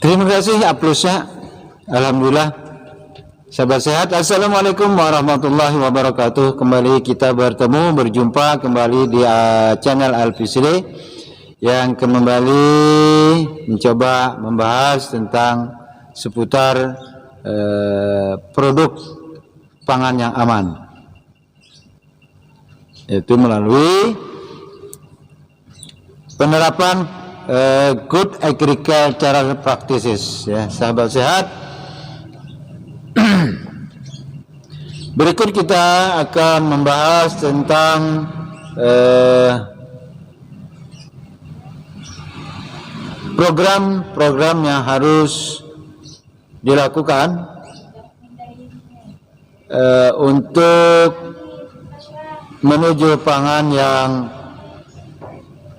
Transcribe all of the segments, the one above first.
Terima kasih Aplusnya. Alhamdulillah. Sahabat sehat, Assalamualaikum warahmatullahi wabarakatuh. Kembali kita berjumpa kembali di channel Al-Fisri yang kembali mencoba membahas tentang seputar produk pangan yang aman, yaitu melalui penerapan good agricultural practices, ya sahabat sehat. Berikut kita akan membahas tentang program-program yang harus dilakukan untuk menuju pangan yang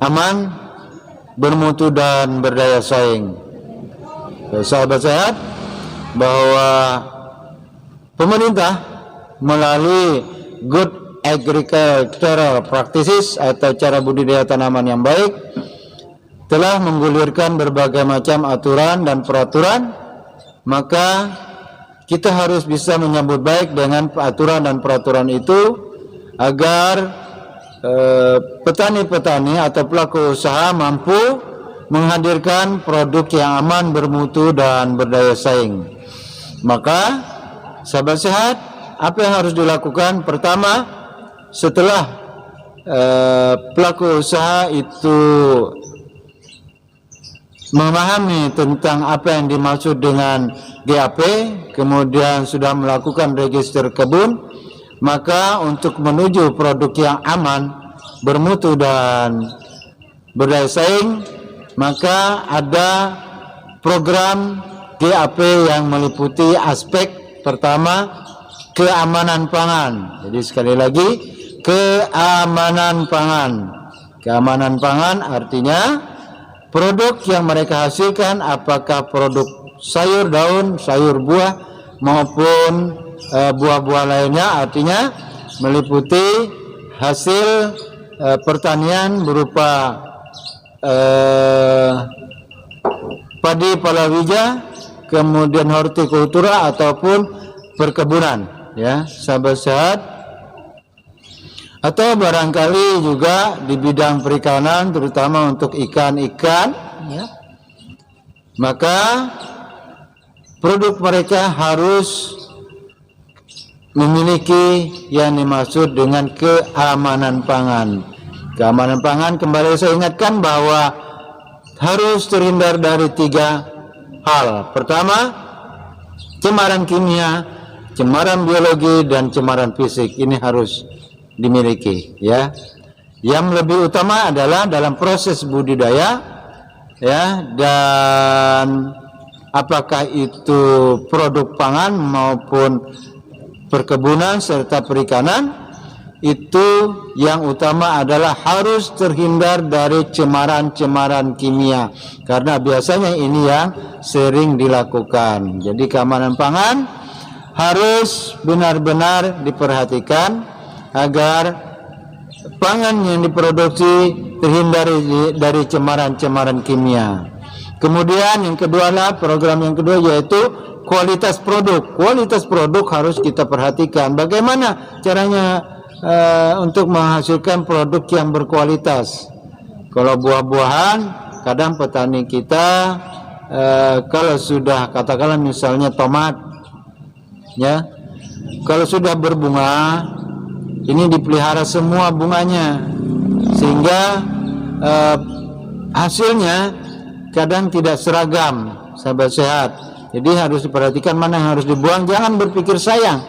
aman, bermutu dan berdaya saing. Sahabat sehat, bahwa pemerintah melalui good agricultural practices atau cara budidaya tanaman yang baik telah menggulirkan berbagai macam aturan dan peraturan. Maka kita harus bisa menyambut baik dengan aturan dan peraturan itu agar petani-petani atau pelaku usaha mampu menghadirkan produk yang aman, bermutu dan berdaya saing. Maka sahabat sehat, apa yang harus dilakukan? Pertama, setelah pelaku usaha itu memahami tentang apa yang dimaksud dengan GAP, kemudian sudah melakukan register kebun, maka untuk menuju produk yang aman, bermutu dan berdaya saing, maka ada program GAP yang meliputi aspek pertama, keamanan pangan. Jadi sekali lagi, keamanan pangan. Keamanan pangan artinya produk yang mereka hasilkan, apakah produk sayur daun, sayur buah maupun buah-buah lainnya, artinya meliputi hasil pertanian berupa padi palawija, kemudian hortikultura ataupun perkebunan, ya sahabat sehat. Atau barangkali juga di bidang perikanan, terutama untuk ikan-ikan, ya. Maka produk mereka harus memiliki yang dimaksud dengan keamanan pangan. Keamanan pangan, kembali saya ingatkan bahwa harus terhindar dari 3 hal. Pertama, cemaran kimia, cemaran biologi, dan cemaran fisik. Ini harus dimiliki, ya. Yang lebih utama adalah dalam proses budidaya, ya, dan apakah itu produk pangan maupun perkebunan serta perikanan, itu yang utama adalah harus terhindar dari cemaran-cemaran kimia, karena biasanya ini yang sering dilakukan. Jadi keamanan pangan harus benar-benar diperhatikan agar pangan yang diproduksi terhindar dari cemaran-cemaran kimia. Kemudian yang kedua adalah program yang kedua, yaitu kualitas produk. Kualitas produk harus kita perhatikan. Bagaimana caranya untuk menghasilkan produk yang berkualitas? Kalau buah-buahan, kadang petani kita kalau sudah, katakanlah misalnya tomat, ya, kalau sudah berbunga, ini dipelihara semua bunganya, sehingga hasilnya kadang tidak seragam, sahabat sehat. Jadi harus diperhatikan mana yang harus dibuang. Jangan berpikir sayang,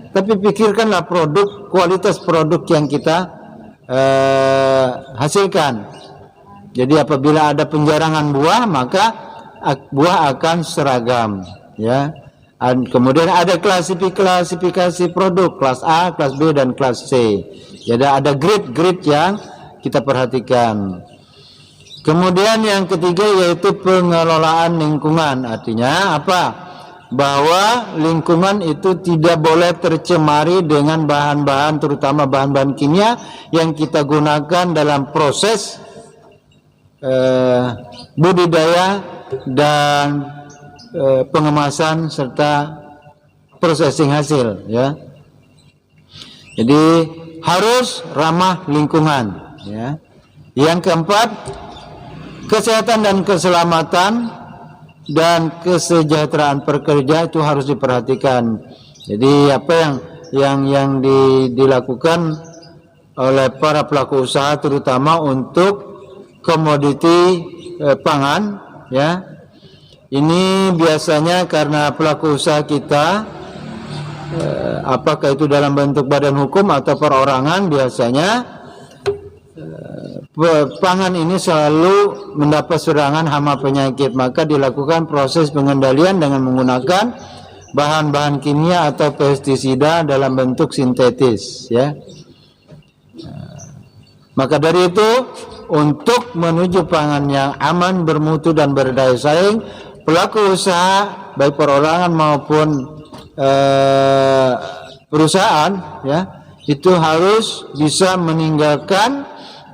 tapi pikirkanlah produk, kualitas produk yang kita hasilkan. Jadi apabila ada penjarangan buah, maka buah akan seragam, ya. Kemudian ada klasifikasi produk, kelas A, kelas B, dan kelas C. Jadi ada grade-grade yang kita perhatikan. Kemudian yang ketiga yaitu pengelolaan lingkungan. Artinya apa? Bahwa lingkungan itu tidak boleh tercemari dengan bahan-bahan, terutama bahan-bahan kimia yang kita gunakan dalam proses budidaya dan pengemasan serta processing hasil, ya. Jadi harus ramah lingkungan, ya. Yang keempat, kesehatan dan keselamatan dan kesejahteraan pekerja itu harus diperhatikan. Jadi apa yang dilakukan oleh para pelaku usaha terutama untuk komoditi pangan, ya. Ini biasanya karena pelaku usaha kita apakah itu dalam bentuk badan hukum atau perorangan, biasanya pangan ini selalu mendapat serangan hama penyakit, maka dilakukan proses pengendalian dengan menggunakan bahan-bahan kimia atau pestisida dalam bentuk sintetis, ya. Maka dari itu, untuk menuju pangan yang aman, bermutu dan berdaya saing, pelaku usaha baik perorangan maupun perusahaan, ya, itu harus bisa meninggalkan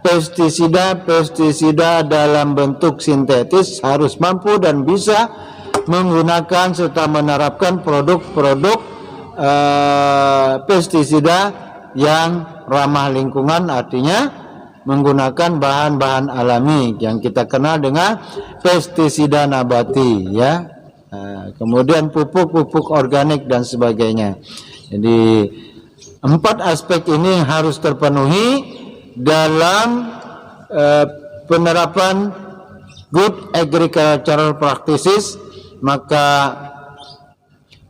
pestisida dalam bentuk sintetis, harus mampu dan bisa menggunakan serta menerapkan produk-produk pestisida yang ramah lingkungan, artinya menggunakan bahan-bahan alami yang kita kenal dengan pestisida nabati, ya. Kemudian pupuk-pupuk organik dan sebagainya. Jadi 4 aspek ini harus terpenuhi dalam penerapan good agricultural practices. Maka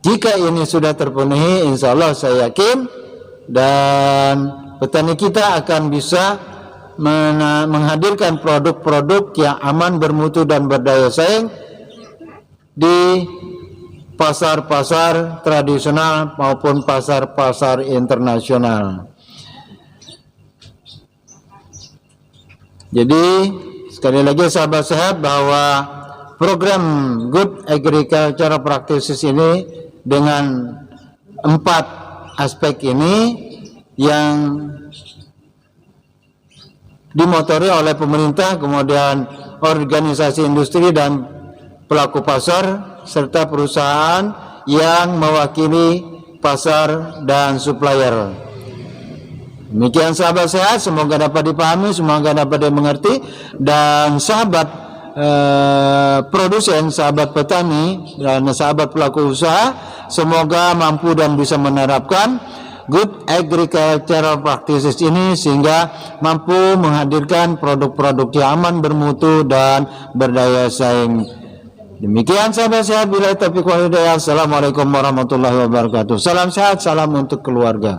jika ini sudah terpenuhi, insya Allah saya yakin dan petani kita akan bisa menghadirkan produk-produk yang aman, bermutu dan berdaya saing di pasar-pasar tradisional maupun pasar-pasar internasional. Jadi sekali lagi sahabat sehat, bahwa program Good Agricultural Practices ini dengan 4 aspek ini yang dimotori oleh pemerintah, kemudian organisasi industri dan pelaku pasar serta perusahaan yang mewakili pasar dan supplier. Demikian sahabat sehat, semoga dapat dipahami, semoga dapat dimengerti, dan sahabat produsen, sahabat petani dan sahabat pelaku usaha semoga mampu dan bisa menerapkan good agricultural practices ini sehingga mampu menghadirkan produk-produk yang aman, bermutu dan berdaya saing. Demikian sahabat sehat, bila taufiq wal hidayah. Assalamualaikum warahmatullahi wabarakatuh. Salam sehat, salam untuk keluarga.